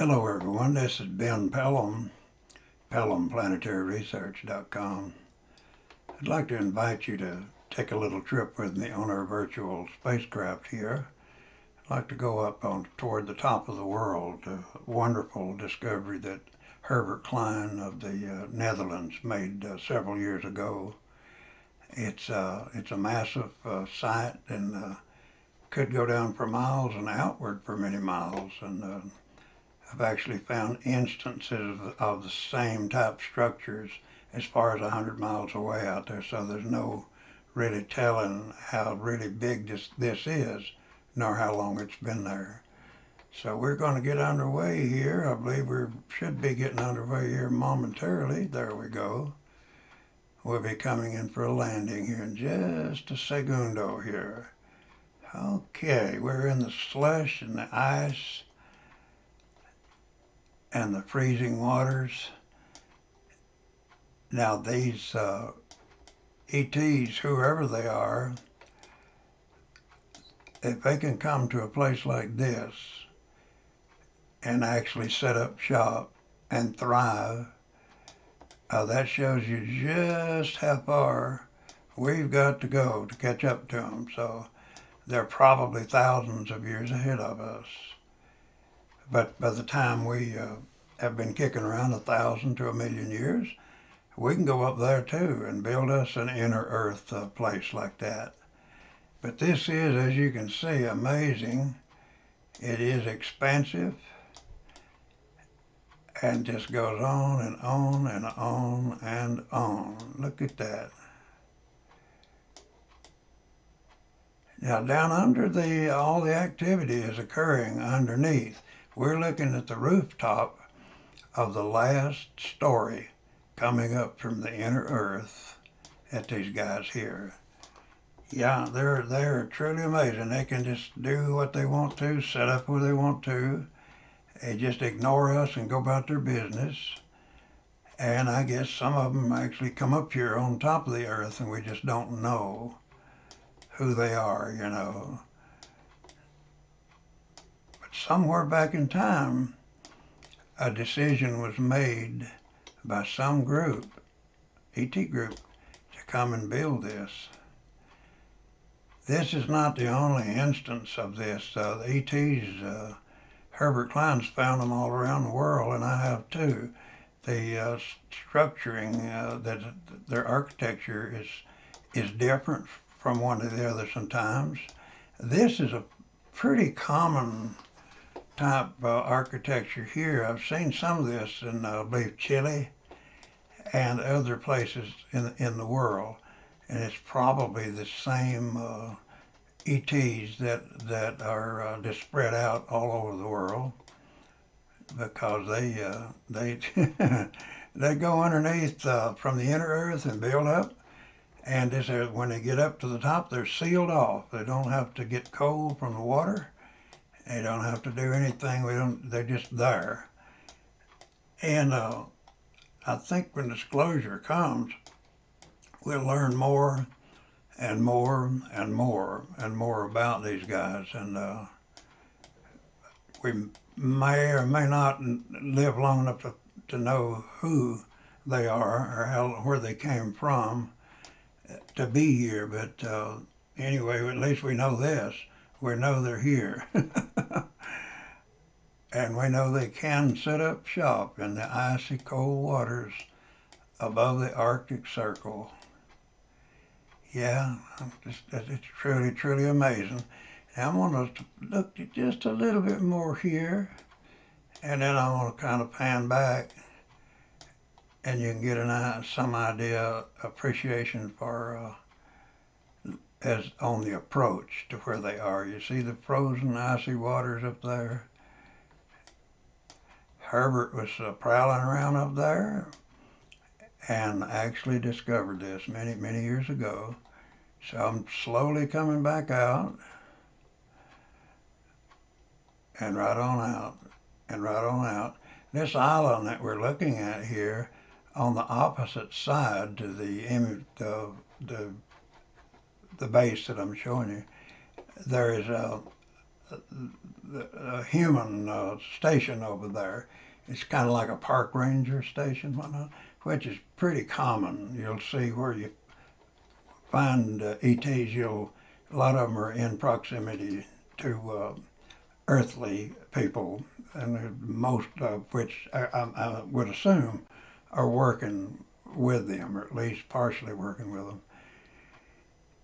Hello everyone, this is bpellom, pellomplanetaryresearch.com. I'd like to invite you to take a little trip with me on our virtual spacecraft here. I'd like to go up toward the top of the world, a wonderful discovery that Herbert Klein of the Netherlands made several years ago. It's a massive site and could go down for miles and outward for many miles. And I've actually found instances of the same type structures as far as 100 miles away out there, so there's no really telling how really big this is, nor how long it's been there. So we're going to get underway here. I believe we should be getting underway here momentarily. There we go. We'll be coming in for a landing here in just a segundo here. Okay, we're in the slush and the ice and the freezing waters. Now these ETs, whoever they are, if they can come to a place like this and actually set up shop and thrive, that shows you just how far we've got to go to catch up to them. So they're probably thousands of years ahead of us. But by the time we have been kicking around 1,000 to 1,000,000 years, we can go up there too and build us an inner Earth place like that. But this is, as you can see, amazing. It is expansive and just goes on and on and on and on. Look at that. Now down under all the activity is occurring underneath. We're looking at the rooftop of the last story coming up from the inner Earth at these guys here. Yeah, they're truly amazing. They can just do what they want to, set up where they want to. They just ignore us and go about their business. And I guess some of them actually come up here on top of the Earth and we just don't know who they are, you know. But somewhere back in time, a decision was made by some group, ET group, to come and build this. This is not the only instance of this. The ETs, Herbert Klein's found them all around the world, and I have too. The structuring, that their architecture is different from one to the other sometimes. This is a pretty common type architecture here. I've seen some of this in, I believe, Chile and other places in the world, and it's probably the same ETs that are just spread out all over the world, because they they go underneath from the inner Earth and build up, and when they get up to the top, they're sealed off. They don't have to get cold from the water. They don't have to do anything. They're just there. And I think when disclosure comes, we'll learn more and more and more and more about these guys. And we may or may not live long enough to know who they are or where they came from to be here. But anyway, at least we know this. We know they're here. And we know they can set up shop in the icy cold waters above the Arctic Circle. Yeah, it's truly, truly amazing. Now I'm going to look at just a little bit more here, and then I'm going to kind of pan back, and you can get some idea, appreciation for as on the approach to where they are. You see the frozen icy waters up there? Herbert was prowling around up there and actually discovered this many, many years ago. So I'm slowly coming back out and right on out and right on out. This island that we're looking at here, on the opposite side to the image of the base that I'm showing you, there is a human station over there. It's kind of like a park ranger station, whatnot, which is pretty common. You'll see where you find ETs. A lot of them are in proximity to earthly people, and most of which I would assume are working with them, or at least partially working with them.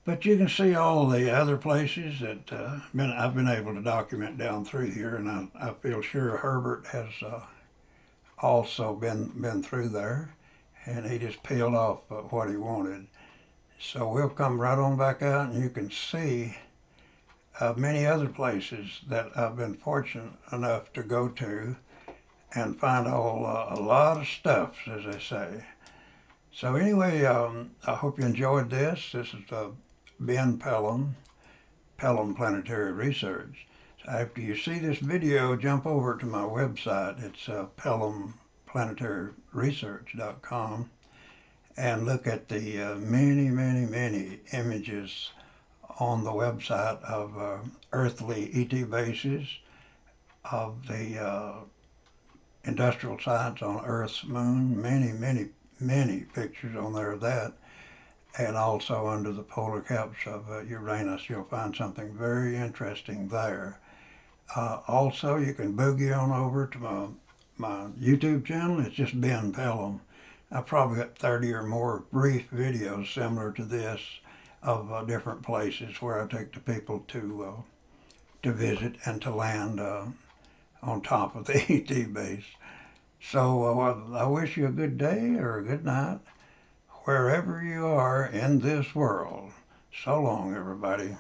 But you can see all the other places that I've been able to document down through here, and I feel sure Herbert has also been through there, and he just peeled off what he wanted. So we'll come right on back out, and you can see many other places that I've been fortunate enough to go to and find a lot of stuff, as they say. So anyway, I hope you enjoyed this. This is Ben Pelham, Pelham Planetary Research. So after you see this video, jump over to my website. It's pelhamplanaryresearch.com, and look at the many images on the website of earthly ET bases, of the industrial sites on Earth's moon. Many pictures on there of that. And also under the polar caps of Uranus, you'll find something very interesting there. Also, you can boogie on over to my YouTube channel. It's just Ben Pelham. I've probably got 30 or more brief videos similar to this of different places where I take the people to visit and to land on top of the ET base. So I wish you a good day or a good night, wherever you are in this world. So long, everybody.